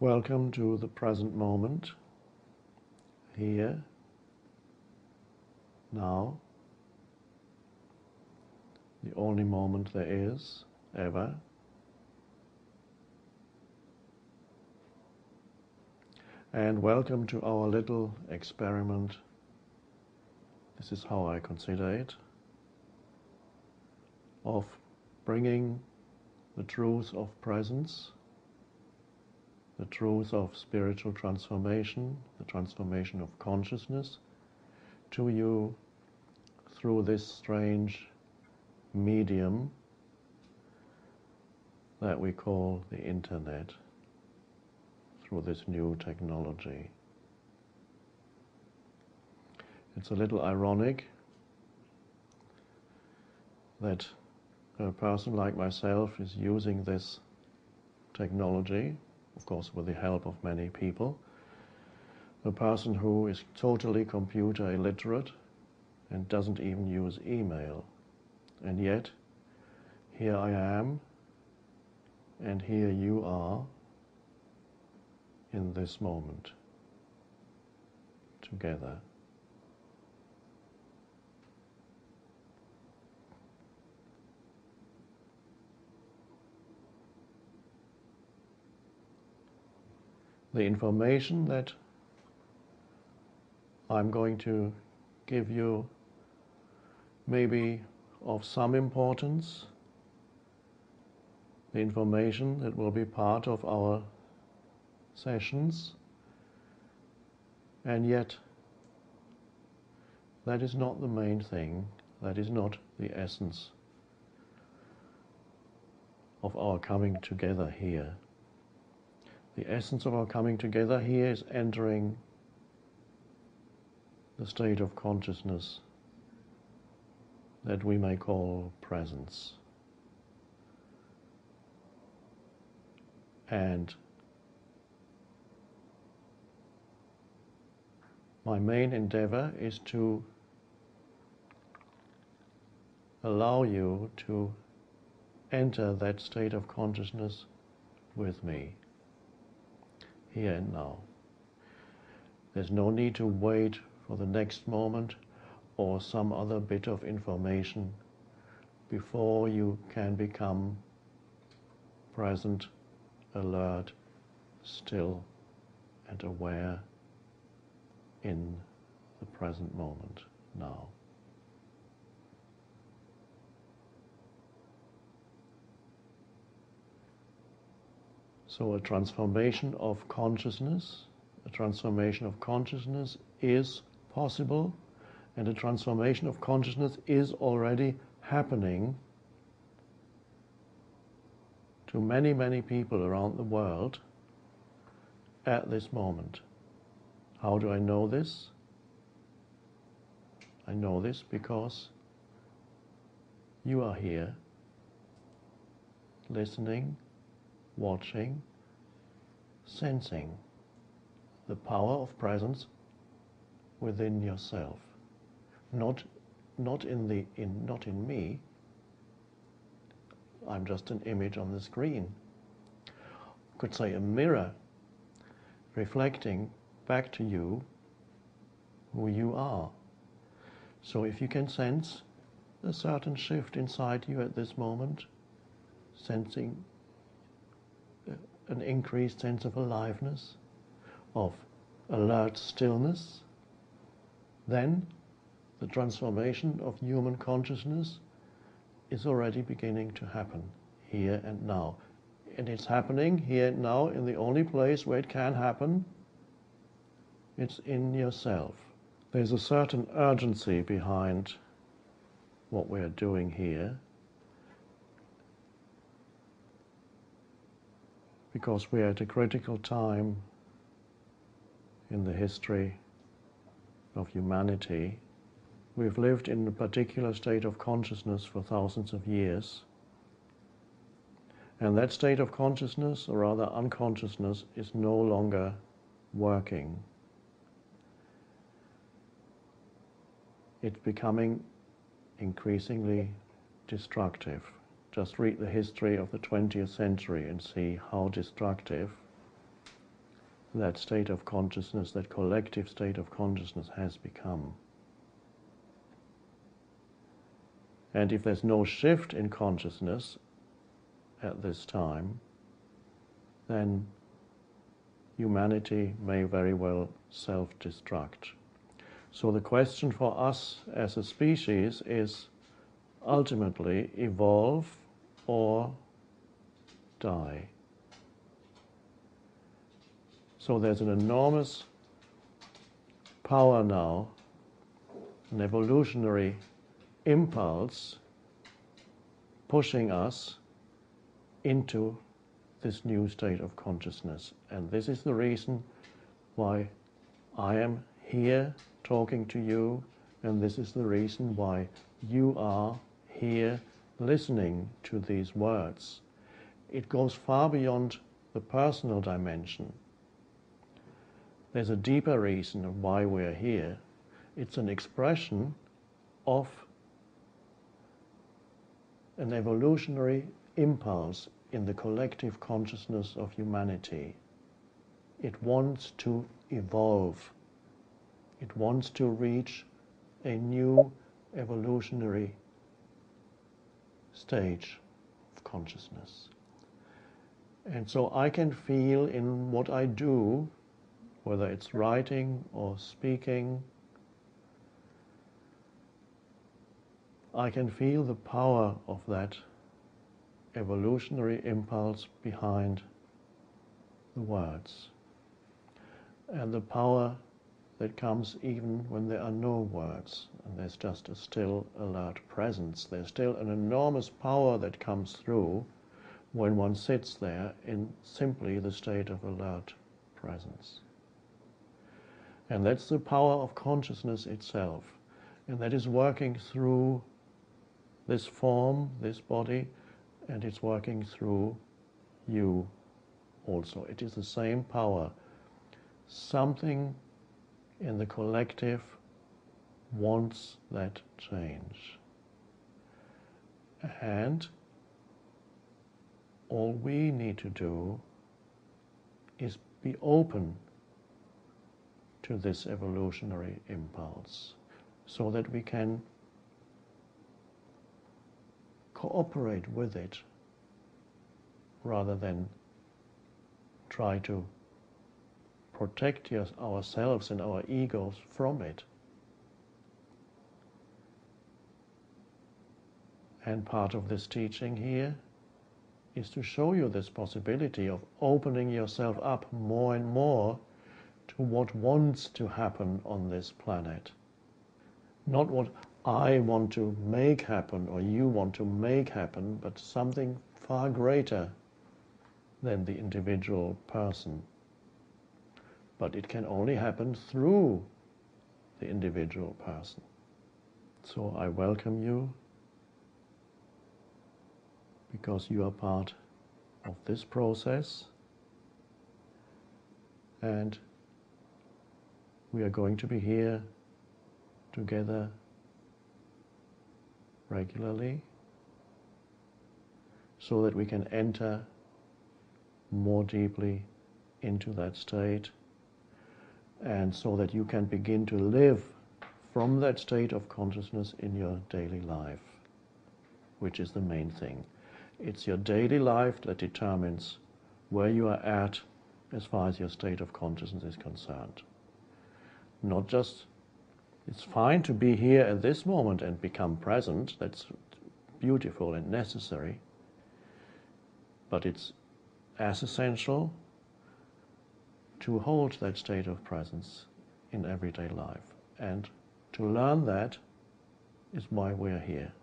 Welcome to the present moment, here, now, the only moment there is, ever. And welcome to our little experiment. This is how I consider it, of bringing the truth of presence, the truth of spiritual transformation, the transformation of consciousness, to you through this strange medium that we call the internet, through this new technology. It's a little ironic that a person like myself is using this technology, of course with the help of many people, a person who is totally computer illiterate and doesn't even use email. And yet, here I am, and here you are, in this moment, together. The information that I'm going to give you may be of some importance, the information that will be part of our sessions, and yet that is not the main thing, that is not the essence of our coming together here. The essence of our coming together here is entering the state of consciousness that we may call presence. And my main endeavor is to allow you to enter that state of consciousness with me, here and now. There's no need to wait for the next moment or some other bit of information before you can become present, alert, still, and aware in the present moment, now. So a transformation of consciousness is possible, and a transformation of consciousness is already happening to many, many people around the world at this moment. How do I know this? I know this because you are here, listening, watching, sensing the power of presence within yourself. Not in me. I'm just an image on the screen. You could say a mirror reflecting back to you who you are. So if you can sense a certain shift inside you at this moment, sensing an increased sense of aliveness, of alert stillness, then the transformation of human consciousness is already beginning to happen here and now. And it's happening here and now in the only place where it can happen. It's in yourself. There's a certain urgency behind what we're doing here, because we're at a critical time in the history of humanity. We've lived in a particular state of consciousness for thousands of years, and that state of consciousness, or rather unconsciousness, is no longer working. It's becoming increasingly destructive. Just read the history of the 20th century and see how destructive that state of consciousness, that collective state of consciousness has become. And if there's no shift in consciousness at this time, then humanity may very well self-destruct. So the question for us as a species is ultimately evolve or die. So there's an enormous power now, an evolutionary impulse pushing us into this new state of consciousness. And this is the reason why I am here talking to you, and this is the reason why you are here listening to these words. It goes far beyond the personal dimension. There's a deeper reason of why we're here. It's an expression of an evolutionary impulse in the collective consciousness of humanity. It wants to evolve. It wants to reach a new evolutionary stage of consciousness. And so I can feel in what I do, whether it's writing or speaking, I can feel the power of that evolutionary impulse behind the words, and the power that comes even when there are no words and there's just a still, alert presence. There's still an enormous power that comes through when one sits there in simply the state of alert presence. And that's the power of consciousness itself, and that is working through this form, this body, and it's working through you also. It is the same power. Something in the collective wants that change. And all we need to do is be open to this evolutionary impulse so that we can cooperate with it rather than try to protect ourselves and our egos from it. And part of this teaching here is to show you this possibility of opening yourself up more and more to what wants to happen on this planet. Not what I want to make happen or you want to make happen, but something far greater than the individual person. But it can only happen through the individual person. So I welcome you because you are part of this process, and we are going to be here together regularly so that we can enter more deeply into that state, and so that you can begin to live from that state of consciousness in your daily life, which is the main thing. It's your daily life that determines where you are at as far as your state of consciousness is concerned. Not just, it's fine to be here at this moment and become present, that's beautiful and necessary, but it's as essential to hold that state of presence in everyday life. And to learn that is why we're here.